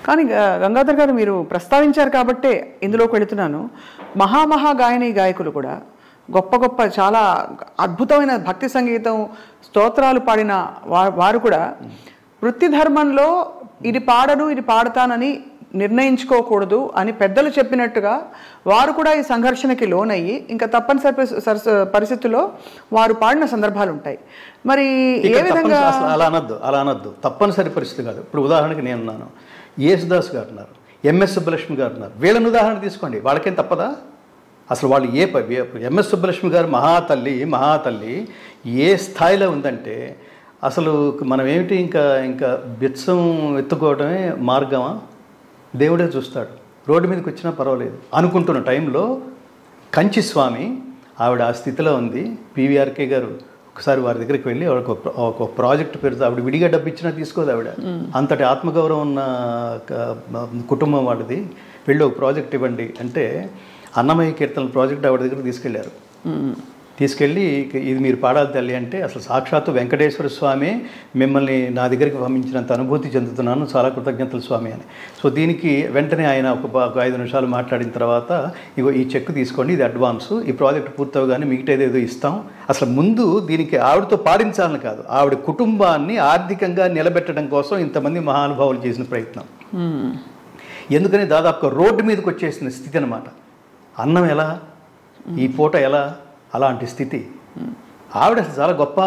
కానీ గంగాధర్ గారు మీరు ప్రస్తావించారు కాబట్టే ఇందులోకి వెళుతున్నాను. మహామహా గాయకులు కూడా గొప్ప గొప్ప చాలా అద్భుతమైన భక్తి సంగీతం స్తోత్రాలు పాడిన వారు కూడా వృత్తి ధర్మంలో ఇది పాడను ఇది పాడతానని నిర్ణయించుకోకూడదు అని పెద్దలు చెప్పినట్టుగా వారు కూడా ఈ సంఘర్షణకి లోనయ్యి ఇంకా తప్పనిసరి పరిస్థితుల్లో వారు పాడిన సందర్భాలు ఉంటాయి. మరి ఏ విధంగా అలా అనద్దు తప్పనిసరి పరిస్థితి కాదు. ఇప్పుడు ఉదాహరణకి నేనున్నాను, యేసుదాస్ గారు ఉన్నారు, ఎంఎస్ సుబ్బలక్ష్మి గారు ఉన్నారు, వీళ్ళని ఉదాహరణ తీసుకోండి, వాళ్ళకేం తప్పదా? అసలు వాళ్ళు ఎంఎస్ సుబ్బలక్ష్మి గారు మహాతల్లి ఏ స్థాయిలో ఉందంటే అసలు మనం ఏమిటి ఇంకా బిత్సం ఎత్తుకోవడమే మార్గమా? దేవుడే చూస్తాడు, రోడ్డు మీదకి వచ్చినా పర్వాలేదు అనుకుంటున్న టైంలో కంచి స్వామి ఆవిడ ఆ స్థితిలో ఉంది. పివిఆర్కే గారు ఒకసారి వారి దగ్గరికి వెళ్ళి ఆవిడకు ఒక ప్రాజెక్ట్ పెడితే ఆవిడ విడిగా డబ్బు ఇచ్చినా తీసుకోదు. ఆవిడ అంతటి ఆత్మగౌరవం ఉన్న కుటుంబం వాళ్ళది. వెళ్ళి ఒక ప్రాజెక్ట్ ఇవ్వండి అంటే అన్నమయ్య కీర్తనల ప్రాజెక్ట్ ఆవిడ దగ్గర తీసుకెళ్ళి ఇది మీరు పాడాలి తల్లి అంటే అసలు సాక్షాత్తు వెంకటేశ్వర స్వామి మిమ్మల్ని నా దగ్గరికి పంపించినంత అనుభూతి చెందుతున్నాను, చాలా కృతజ్ఞతలు స్వామి అని. సో దీనికి వెంటనే ఆయన ఒక 5 నిమిషాలు మాట్లాడిన తర్వాత ఇగో ఈ చెక్ తీసుకోండి, ఇది అడ్వాన్సు, ఈ ప్రాజెక్ట్ పూర్తవగానే మిగతాదేదో ఇస్తాం. అసలు ముందు దీనికి ఆవిడతో పాడించాలని కాదు, ఆవిడ కుటుంబాన్ని ఆర్థికంగా నిలబెట్టడం కోసం ఇంతమంది మహానుభావులు చేసిన ప్రయత్నం. ఎందుకని దాదాపుగా రోడ్డు మీదకి వచ్చేసిన స్థితి అనమాట. అన్నం ఎలా, ఈ పూట ఎలా, అలాంటి స్థితి. ఆవిడ చాలా గొప్ప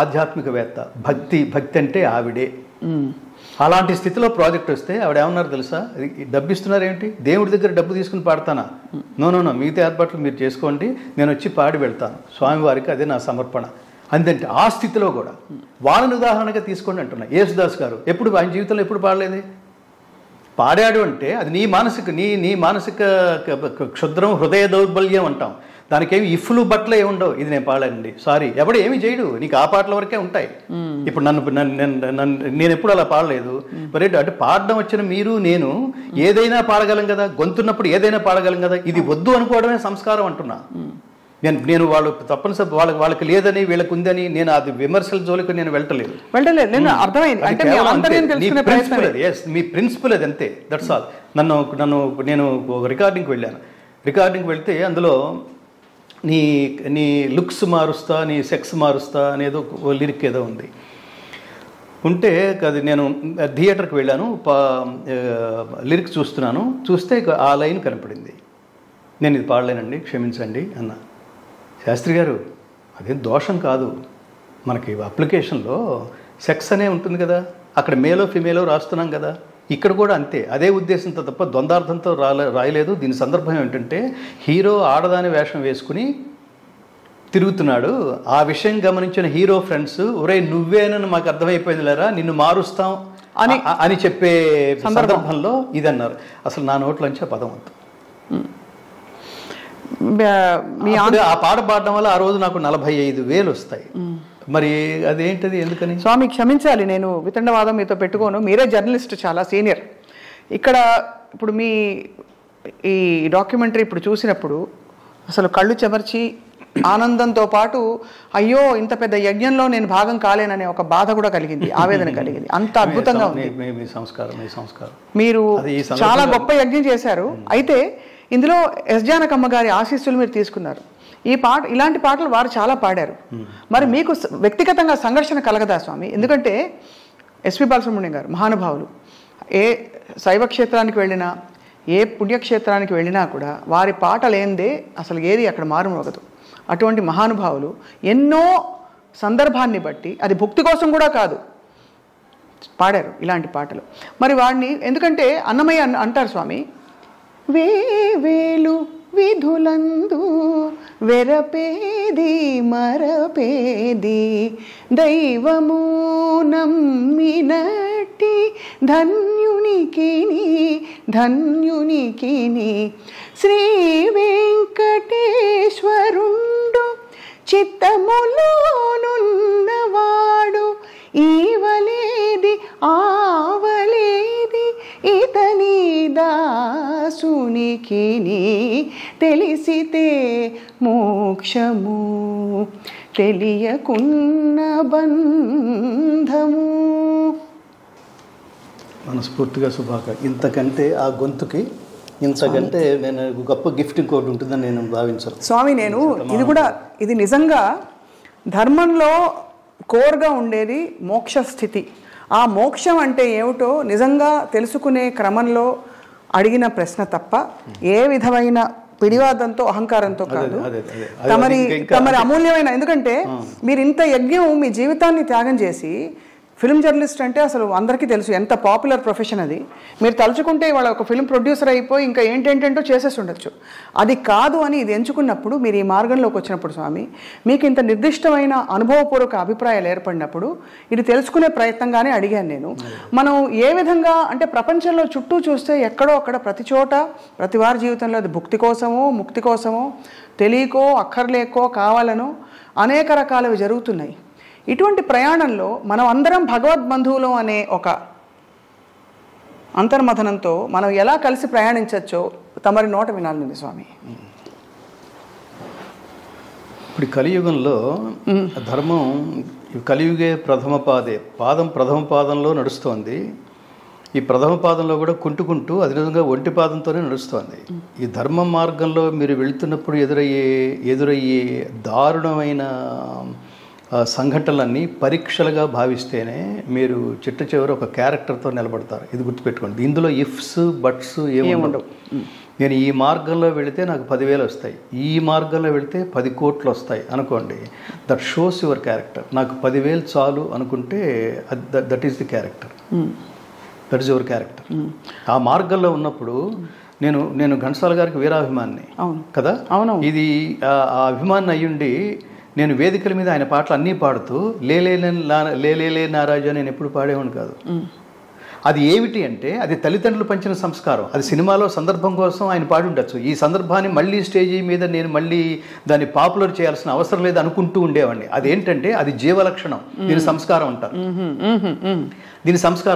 ఆధ్యాత్మికవేత్త, భక్తి అంటే ఆవిడే. అలాంటి స్థితిలో ప్రాజెక్ట్ వస్తే ఆవిడ ఏమన్నారు తెలుసా? డబ్బు ఇస్తున్నారేంటి, దేవుడి దగ్గర డబ్బు తీసుకుని పాడతానా? నో మిగతా ఏర్పాట్లు మీరు చేసుకోండి, నేను వచ్చి పాడి వెళ్తాను స్వామివారికి, అదే నా సమర్పణ అందంటే. ఆ స్థితిలో కూడా వాళ్ళని ఉదాహరణగా తీసుకోండి అంటున్నా. యేసుదాస్ గారు ఆయన జీవితంలో ఎప్పుడు పాడలేదు. పాడాడు అంటే అది నీ మానసిక క్షుద్రం, హృదయ దౌర్బల్యం అంటాం. దానికేమి ఇఫ్లు బట్టలు ఏమి ఉండవు. ఇది నేను పాడానండి, సారీ, ఎవడు ఏమి చేయడు, నీకు ఆ పాటల వరకే ఉంటాయి. ఇప్పుడు నేను ఎప్పుడు అలా పాడలేదు. మరి అంటే పాడడం వచ్చిన మీరు నేను ఏదైనా పాడగలం కదా, గొంతున్నప్పుడు ఏదైనా పాడగలం కదా. ఇది వద్దు అనుకోవడమే సంస్కారం అంటున్నా నేను. వాళ్ళు తప్పనిసరి వాళ్ళకి లేదని వీళ్ళకి ఉందని నేను అది విమర్శల జోలికి నేను వెళ్ళలేదు. మీ ప్రిన్సిపల్ అది అంతే, దట్స్ ఆల్. నేను రికార్డింగ్కి వెళ్తే అందులో నీ లుక్స్ మారుస్తా, నీ సెక్స్ మారుస్తా అనేదో లిరిక్ ఏదో ఉంది. ఉంటే అది నేను థియేటర్కి వెళ్ళాను, లిరిక్ చూస్తే ఆ లైన్ కనపడింది. నేను ఇది పాడలేనండి, క్షమించండి అన్న. శాస్త్రి గారు, అదేం దోషం కాదు, మనకి అప్లికేషన్లో సెక్స్ అనే ఉంటుంది కదా, అక్కడ మేలో ఫిమేలో రాస్తున్నాం కదా, ఇక్కడ కూడా అంతే, అదే ఉద్దేశంతో తప్ప ద్వందార్థంతో రాయలేదు. దీని సందర్భం ఏంటంటే హీరో ఆడదాని వేషం వేసుకుని తిరుగుతున్నాడు. ఆ విషయం గమనించిన హీరో ఫ్రెండ్స్, ఒరే నువ్వేనని మాకు అర్థమైపోయింది లేరా, నిన్ను మారుస్తాం అని చెప్పే సందర్భంలో ఇది అన్నారు. అసలు నా నోట్లోంచి ఆ పదం అంతా. ఆ పాట పాడడం వల్ల ఆ రోజు నాకు 45,000 వస్తాయి. మరి అదేంటది, ఎందుకని? స్వామి క్షమించాలి, నేను వితండవాదం మీతో పెట్టుకోను, మీరే జర్నలిస్ట్, చాలా సీనియర్. ఇక్కడ ఇప్పుడు మీ ఈ డాక్యుమెంటరీ ఇప్పుడు చూసినప్పుడు అసలు కళ్ళు చెమర్చి ఆనందంతో పాటు అయ్యో ఇంత పెద్ద యజ్ఞంలో నేను భాగం కాలేననే ఒక బాధ కూడా కలిగింది, ఆవేదన కలిగింది. అంత అద్భుతంగా ఉంది. మీరు చాలా గొప్ప యజ్ఞం చేశారు. అయితే ఇందులో ఎస్ జానకమ్మ గారి ఆశీస్సులు మీరు తీసుకున్నారు. ఇలాంటి పాటలు వారు చాలా పాడారు. మరి మీకు వ్యక్తిగతంగా సంఘర్షణ కలగదా స్వామి? ఎందుకంటే ఎస్పి బాలసుబ్రహ్మణ్యం గారు మహానుభావులు, ఏ శైవ క్షేత్రానికి వెళ్ళినా, ఏ పుణ్యక్షేత్రానికి వెళ్ళినా కూడా వారి పాట లేనిదే అసలు ఏది అక్కడ మారుమోగదు. అటువంటి మహానుభావులు ఎన్నో సందర్భాన్ని బట్టి, అది భక్తి కోసం కూడా కాదు, పాడారు ఇలాంటి పాటలు. మరి వాడిని ఎందుకంటే అన్నమయ్య అంటారు స్వామి, వేవేలు విధులందు వెరపేది మరపేది దైవము నమ్మినట్టి ధన్యునికిని శ్రీ వెంకటేశ్వరుండు చిత్తములోనున్నవాడు ఈవలేది ఆవలేది ఇతని దాసునికిని తెలిసితే మోక్షము తెలియకున్న బంధము. మనస్ఫూర్తిగా ఇంతకంటే ఆ గొంతుకి ఇంతకంటే నేను గొప్ప గిఫ్ట్ ఇంకోటి ఉంటుందని నేను భావించను స్వామి. నేను ఇది నిజంగా ధర్మంలో కోర్గా ఉండేది మోక్ష స్థితి. ఆ మోక్షం అంటే ఏమిటో నిజంగా తెలుసుకునే క్రమంలో అడిగిన ప్రశ్న తప్ప ఏ విధమైన పిడివాదంతో అహంకారంతో కాదు. తమరి అమూల్యమైన, ఎందుకంటే మీరు ఇంత యజ్ఞం మీ జీవితాన్ని త్యాగం చేసి, ఫిల్మ్ జర్నలిస్ట్ అంటే అసలు అందరికీ తెలుసు ఎంత పాపులర్ ప్రొఫెషన్ అది. మీరు తలుచుకుంటే వాళ్ళ ఒక ఫిల్మ్ ప్రొడ్యూసర్ అయిపోయి ఇంకా ఏంటేంటో చేసేసి ఉండొచ్చు. అది కాదు అని ఇది ఎంచుకున్నప్పుడు, మీరు ఈ మార్గంలోకి వచ్చినప్పుడు స్వామి, మీకు ఇంత నిర్దిష్టమైన అనుభవపూర్వక అభిప్రాయాలు ఏర్పడినప్పుడు ఇది తెలుసుకునే ప్రయత్నంగానే అడిగాను నేను. మనం ఏ విధంగా అంటే ప్రపంచంలో చుట్టూ చూస్తే ఎక్కడో అక్కడ ప్రతి చోట ప్రతి వారి జీవితంలో అది భుక్తి కోసమో ముక్తి కోసమో తెలియకో అక్కర్లేకో కావాలనో అనేక రకాలవి జరుగుతున్నాయి. ఇటువంటి ప్రయాణంలో మనం అందరం భగవద్బంధువులం అనే ఒక అంతర్మథనంతో మనం ఎలా కలిసి ప్రయాణించవచ్చో తమరి నోట వినాలనుంది స్వామి. ఇప్పుడు కలియుగంలో ధర్మం కలియుగే ప్రథమ పాదంలో నడుస్తోంది. ఈ ప్రథమ పాదంలో కూడా కుంటుకుంటూ అదేవిధంగా ఒంటి పాదంతోనే నడుస్తోంది. ఈ ధర్మ మార్గంలో మీరు వెళుతున్నప్పుడు ఎదురయ్యే దారుణమైన సంఘటనలన్నీ పరీక్షలుగా భావిస్తేనే మీరు చిట్ట చివరి ఒక క్యారెక్టర్తో నిలబడతారు. ఇది గుర్తుపెట్టుకోండి. ఇందులో ఇఫ్స్ బట్స్ ఏముండవు. నేను ఈ మార్గంలో వెళితే నాకు 10,000 వస్తాయి, ఈ మార్గంలో వెళితే 10 కోట్లు వస్తాయి అనుకోండి. That shows your character. నాకు 10,000 చాలు అనుకుంటే that is the character. That is your character. ఆ మార్గంలో ఉన్నప్పుడు నేను ఘంటసాల గారికి వీరాభిమాన్ని కదా. ఇది ఆ అభిమాని అయ్యుండి నేను వేదికల మీద ఆయన పాటలు అన్నీ పాడుతూ లేలే నారాజు నేను ఎప్పుడు పాడేవాడిని కాదు. అది ఏమిటి అంటే అది తల్లిదండ్రులు పంచిన సంస్కారం. అది సినిమాలో సందర్భం కోసం ఆయన పాడి ఉండొచ్చు. ఈ సందర్భాన్ని మళ్ళీ స్టేజీ మీద నేను మళ్ళీ దాన్ని పాపులర్ చేయాల్సిన అవసరం లేదు అనుకుంటూ ఉండేవాడిని. అదేంటంటే అది జీవలక్షణం. దీని సంస్కారం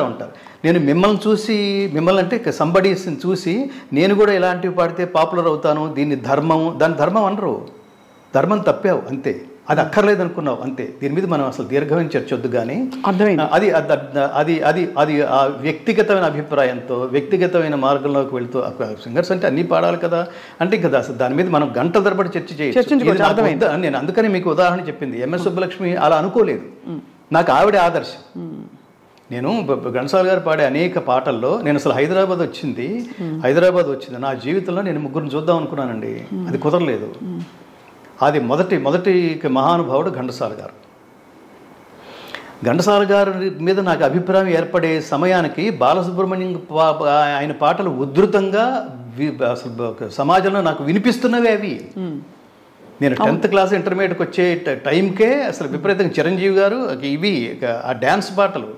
అంటారు. నేను మిమ్మల్ని అంటే సంబడీస్ని చూసి నేను కూడా ఇలాంటివి పాడితే పాపులర్ అవుతాను, దాని ధర్మం అనరు. ధర్మం తప్పావు అంతే, అది అక్కర్లేదు అనుకున్నావు అంతే. దీని మీద మనం అసలు దీర్ఘమైన చర్చొద్దు. కానీ అది ఆ వ్యక్తిగతమైన అభిప్రాయంతో వ్యక్తిగతమైన మార్గంలోకి వెళుతూ సింగర్స్ అంటే అన్నీ పాడాలి కదా అంటే కదా అసలు దాని మీద మనం గంటల తరబడి చర్చ చేయొచ్చు. నేను అందుకని మీకు ఉదాహరణ చెప్పింది. ఎంఎస్ సుబ్బలక్ష్మి అలా అనుకోలేదు. నాకు ఆవిడే ఆదర్శం. నేను ఘంటసాల గారు పాడే అనేక పాటల్లో నేను అసలు హైదరాబాద్ వచ్చింది నా జీవితంలో నేను ముగ్గురిని చూద్దాం అనుకున్నానండి. అది కుదరలేదు. అది మొదటి మహానుభావుడు ఘంటసాల గారు. ఘంటసాల గారి మీద నాకు అభిప్రాయం ఏర్పడే సమయానికి బాలసుబ్రహ్మణ్యం ఆయన పాటలు ఉధృతంగా అసలు సమాజంలో నాకు వినిపిస్తున్నవే అవి. నేను 10th క్లాస్ ఇంటర్మీడియట్కి వచ్చే టైంకే అసలు విపరీతంగా చిరంజీవి గారు ఇవి ఆ డ్యాన్స్ పాటలు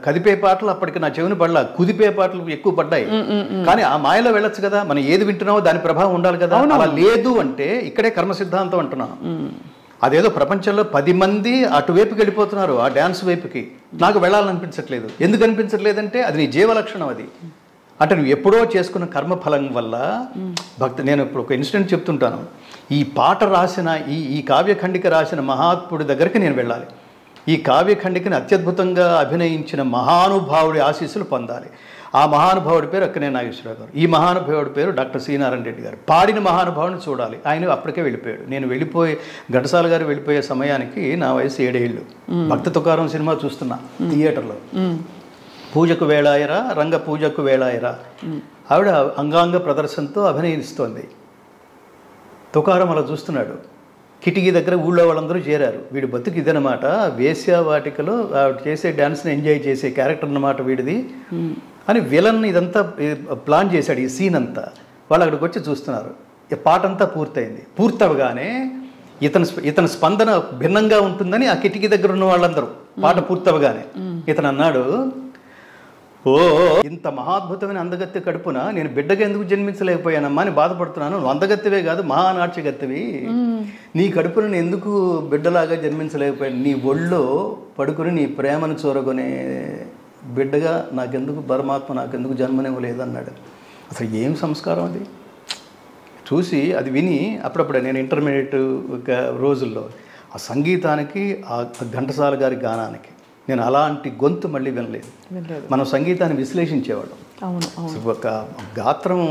కదిపే పాటలు అప్పటికి నా చెవిని పడలా, కుదిపే పాటలు ఎక్కువ పడ్డాయి. కానీ ఆ మాయలో వెళ్ళొచ్చు కదా, మనం ఏది వింటున్నామో దాని ప్రభావం ఉండాలి కదా. అలా లేదు అంటే ఇక్కడే కర్మ సిద్ధాంతం అంటున్నాను. అదేదో ప్రపంచంలో 10 మంది అటువైపుకి వెళ్ళిపోతున్నారు, ఆ డ్యాన్స్ వైపుకి. నాకు వెళ్ళాలనిపించట్లేదు. ఎందుకు అనిపించట్లేదంటే అది నీ జీవలక్షణం. అది అంటే నువ్వు ఎప్పుడో చేసుకున్న కర్మఫలం వల్ల నేను ఇప్పుడు ఒక ఇన్సిడెంట్ చెప్తుంటాను. ఈ పాట రాసిన ఈ కావ్యఖండిక రాసిన మహాత్ముడి దగ్గరికి నేను వెళ్ళాలి. ఈ కావ్యఖండికని అత్యద్భుతంగా అభినయించిన మహానుభావుడి ఆశీస్సులు పొందాలి. ఆ మహానుభావుడి పేరు అక్కినేని నాగేశ్వరరావు గారు. ఈ మహానుభావుడి పేరు డాక్టర్ సి నారాయణ రెడ్డి గారు. పాడిన మహానుభావుని చూడాలి. ఆయన అప్పటికే వెళ్ళిపోయాడు. నేను ఘంటసాల గారు వెళ్ళిపోయే సమయానికి నా వయసు 7 ఏళ్ళు. భక్త తుకారం సినిమా చూస్తున్నా థియేటర్లో. పూజకు వేళాయరా రంగ పూజకు వేళాయరా ఆవిడ అంగాంగ ప్రదర్శనతో అభినయిస్తోంది. తుకారం అలా చూస్తున్నాడు. కిటికీ దగ్గర ఊళ్ళో వాళ్ళందరూ చేరారు. వీడి బతుకు ఇదనమాట, వేశ్యావాటికలో ఆవిడ చేసే డ్యాన్స్ని ఎంజాయ్ చేసే క్యారెక్టర్ అన్నమాట వీడిది అని విలన్ ఇదంతా ప్లాన్ చేశాడు. ఈ సీన్ అంతా వాళ్ళు అక్కడికి వచ్చి చూస్తున్నారు. ఈ పాట అంతా పూర్తయింది. పూర్తవగానే ఇతని స్పందన భిన్నంగా ఉంటుందని ఆ కిటికీ దగ్గర ఉన్న వాళ్ళందరూ పాట పూర్తవగానే ఇతను అన్నాడు, ఓ ఇంత మహాద్భుతమైన అందగత్తె కడుపున నేను బిడ్డగా ఎందుకు జన్మించలేకపోయానమ్మా అని బాధపడుతున్నాను. నువ్వు అందగత్తెవే కాదు, మహానాట్యగత్తెవి. నీ కడుపున ఎందుకు బిడ్డలాగా జన్మించలేకపోయాను? నీ ఒళ్ళో పడుకుని నీ ప్రేమను చూరగొనే బిడ్డగా నాకెందుకు పరమాత్మ నాకెందుకు జన్మనివ్వలేదన్నాడు. అసలు ఏం సంస్కారం అది? చూసి అది విని అప్పుడప్పుడే నేను ఇంటర్మీడియట్ రోజుల్లో ఆ సంగీతానికి, ఆ ఘంటసాల గారి గానానికి నేను అలాంటి గొంతు మళ్ళీ వినలేదు. మనం సంగీతాన్ని విశ్లేషించేవాళ్ళం. ఒక గాత్రం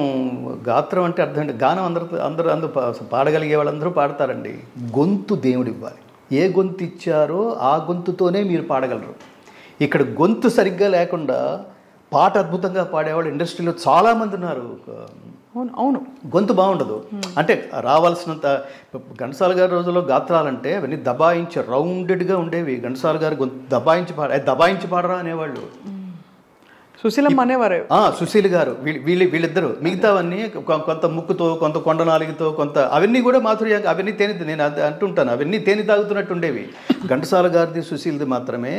అంటే అర్థం అంటే గానం అందరూ పాడగలిగే వాళ్ళందరూ పాడతారండి. గొంతు దేవుడు ఇవ్వాలి. ఏ గొంతు ఇచ్చారో ఆ గొంతుతోనే మీరు పాడగలరు. ఇక్కడ గొంతు సరిగ్గా లేకుండా పాట అద్భుతంగా పాడేవాళ్ళు ఇండస్ట్రీలో చాలామంది ఉన్నారు. అవును, గొంతు బాగుండదు. అంటే రావాల్సినంత ఘంటసాల గారి రోజుల్లో గాత్రాలంటే అవన్నీ దబాయించి రౌండెడ్గా ఉండేవి. ఘంటసాల గారు గొంతు దబాయించి పాడరా అనేవాళ్ళు. సుశీలమ్మ అనేవారు. సుశీల్ గారు, వీళ్ళిద్దరు. మిగతావన్నీ కొంత ముక్కుతో, కొంత కొండ నాలుగుతో, కొంత అవన్నీ కూడా మాధుర్య, అవన్నీ తేనె, నేను అంటుంటాను, అవన్నీ తేనె తాగుతున్నట్టు ఉండేవి. ఘంటసాల గారిది సుశీల్ది మాత్రమే,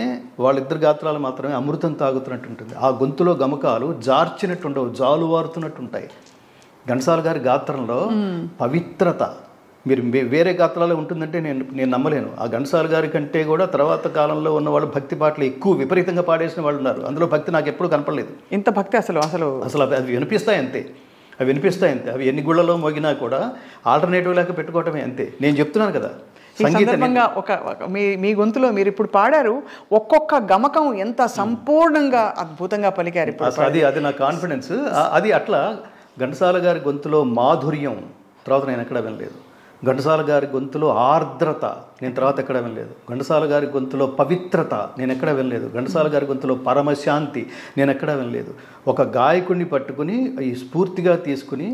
వాళ్ళిద్దరు గాత్రాలు మాత్రమే అమృతం తాగుతున్నట్టు ఉంటుంది. ఆ గొంతులో గమకాలు జార్చినట్టు ఉండవు, జాలువారుతున్నట్టు ఉంటాయి. ఘంటసాల గారి గాత్రంలో పవిత్రత మీరు వేరే గాత్రాలు ఉంటుందంటే నేను నమ్మలేను. ఆ ఘంటసాల గారి కంటే కూడా తర్వాత కాలంలో ఉన్న వాళ్ళు భక్తి పాటలు ఎక్కువ విపరీతంగా పాడేసిన వాళ్ళు ఉన్నారు. అందులో భక్తి నాకు ఎప్పుడు కనపడలేదు. ఇంత భక్తి అసలు అవి వినిపిస్తాయి అంతే. అవి ఎన్ని గుళ్ళలో మోగినా కూడా ఆల్టర్నేటివ్ లేక పెట్టుకోవటమే అంతే. నేను చెప్తున్నాను కదా, సంగీతంగా మీ గొంతులో మీరు ఇప్పుడు పాడారు. ఒక్కొక్క గమకం ఎంత సంపూర్ణంగా అద్భుతంగా పలికారు. అది నా కాన్ఫిడెన్స్. అది అట్లా ఘంటసాల గారి గొంతులో మాధుర్యం తర్వాత నేను ఎక్కడ వినలేదు. ఘంటసాల గారి గొంతులో ఆర్ద్రత నేను తర్వాత ఎక్కడ వినలేదు. ఘంటసాల గారి గొంతులో పవిత్రత నేను ఎక్కడ వినలేదు. ఘంటసాల గారి గొంతులో పరమశాంతి నేను ఎక్కడ వినలేదు. ఒక గాయకుడిని పట్టుకుని ఈ స్ఫూర్తిగా తీసుకుని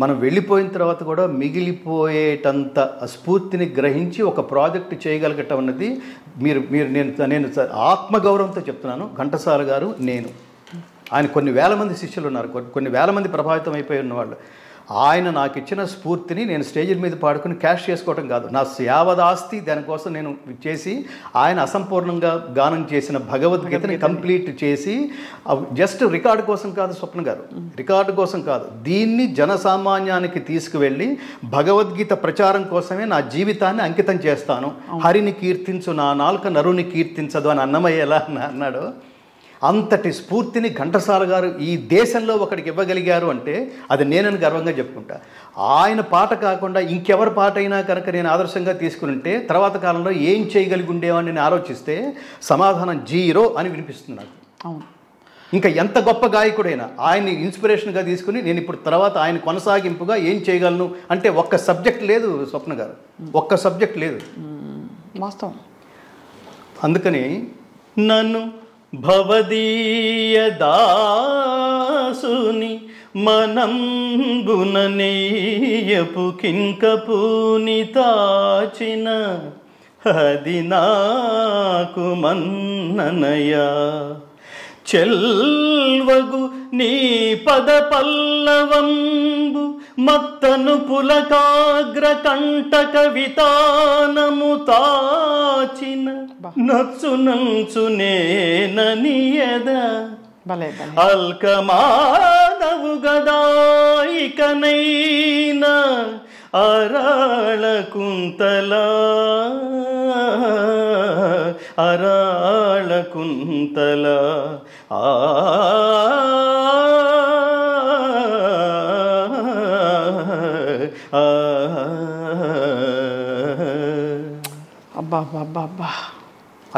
మనం వెళ్ళిపోయిన తర్వాత కూడా మిగిలిపోయేటంత స్ఫూర్తిని గ్రహించి ఒక ప్రాజెక్టు చేయగలగటం అన్నది నేను ఆత్మగౌరవంతో చెప్తున్నాను. ఘంటసాల గారు, నేను, ఆయన కొన్ని వేల మంది శిష్యులు ఉన్నారు, కొన్ని వేల మంది ప్రభావితం అయిపోయి ఉన్నవాళ్ళు. ఆయన నాకు ఇచ్చిన స్ఫూర్తిని నేను స్టేజీల మీద పాడుకుని క్యాష్ చేసుకోవటం కాదు, నా యావదాస్తి దానికోసం నేను చేసి ఆయన అసంపూర్ణంగా గానం చేసిన భగవద్గీతని కంప్లీట్ చేసి జస్ట్ రికార్డు కోసం కాదు స్వప్న గారు, రికార్డు కోసం కాదు, దీన్ని జనసామాన్యానికి తీసుకువెళ్ళి భగవద్గీత ప్రచారం కోసమే నా జీవితాన్ని అంకితం చేస్తాను. హరిని కీర్తించు నా నాలుక నరుని కీర్తించదు అని అన్నమయ్య ఎలా అన్నాడో అంతటి స్ఫూర్తిని ఘంటసాల గారు ఈ దేశంలో ఒకడికి ఇవ్వగలిగారు అంటే అది నేనని గర్వంగా చెప్పుకుంటా. ఆయన పాట కాకుండా ఇంకెవరి పాట అయినా కనుక నేను ఆదర్శంగా తీసుకుని ఉంటే తర్వాత కాలంలో ఏం చేయగలిగి ఉండేవాడిని నేను ఆలోచిస్తే సమాధానం 0 అని వినిపిస్తుంది నాకు. ఇంకా ఎంత గొప్ప గాయకుడైనా ఆయన్ని ఇన్స్పిరేషన్గా తీసుకుని నేను ఇప్పుడు తర్వాత ఆయన కొనసాగింపుగా ఏం చేయగలను అంటే ఒక్క సబ్జెక్ట్ లేదు స్వప్న గారు, ఒక్క సబ్జెక్ట్ లేదు వాస్తవం. అందుకని నన్ను భవదీయ దాసుని మనంబుననేయపు కింకపూని తాచిన అది నాకు మన్ననయా చెల్వగు నీ పద పల్లవంబు మత్తను పులకాగ్ర కంటక వితానము తాచిన నచ్చు నంచు నేననియద అల్కమానవు గదాయికనైన అరాళ కుంతలా అరాళ కుంతలా అబ్బా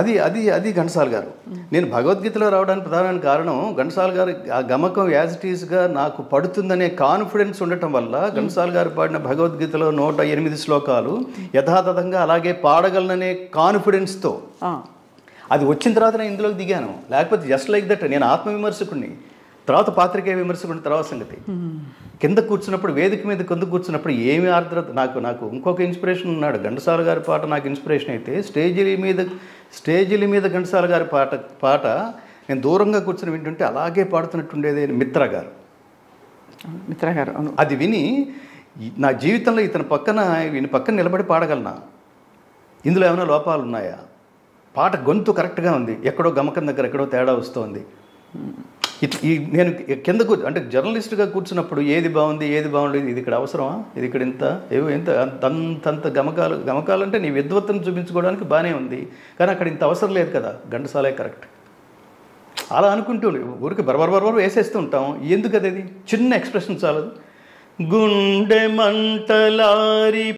అది అది అది ఘంటసాల గారు. నేను భగవద్గీతలో రావడానికి ప్రధానమైన కారణం ఘంటసాల గారు ఆ గమకం యాజ్ ఇట్ ఈస్గా నాకు పడుతుందనే కాన్ఫిడెన్స్ ఉండటం వల్ల ఘంటసాల గారు పాడిన భగవద్గీతలో 108 శ్లోకాలు యథాతథంగా అలాగే పాడగలననే కాన్ఫిడెన్స్తో అది వచ్చిన తర్వాత నేను ఇందులోకి దిగాను. లేకపోతే జస్ట్ లైక్ దట్ నేను ఆత్మవిమర్శకుడిని, తర్వాత పాత్రికేయ విమర్శకుడిని, తర్వాత సంగతి. కింద కూర్చున్నప్పుడు వేదిక మీద కింద కూర్చున్నప్పుడు ఏమి ఆర్ద్రత. నాకు ఇంకొక ఇన్స్పిరేషన్ ఉన్నాడు. ఘంటసాల గారి పాట నాకు ఇన్స్పిరేషన్ అయితే స్టేజీల మీద ఘంటసాల గారి పాట నేను దూరంగా కూర్చొని వింటుంటే అలాగే పాడుతున్నట్టుండేది మిత్ర గారు. అది విని నా జీవితంలో ఈయన పక్కన నిలబడి పాడగలనా, ఇందులో ఏమైనా లోపాలు ఉన్నాయా, పాట గొంతు కరెక్ట్గా ఉంది, ఎక్కడో గమకం దగ్గర ఎక్కడో తేడా వస్తుంది. నేను కింద అంటే జర్నలిస్ట్గా కూర్చున్నప్పుడు ఏది బాగుంది ఏది బాగుండేది, ఇది ఇక్కడ అవసరమా, ఇది ఇక్కడ ఇంత అంతంత గమకాలు అంటే నీ విద్వత్తును చూపించుకోవడానికి బాగానే ఉంది, కానీ అక్కడ ఇంత అవసరం లేదు కదా, ఘంటసాలే కరెక్ట్ అలా అనుకుంటూ ఊరికి బరబర వేసేస్తూ ఉంటాం. ఎందుకు అది చిన్న ఎక్స్ప్రెషన్ చాలదు. గుండె మంటలారి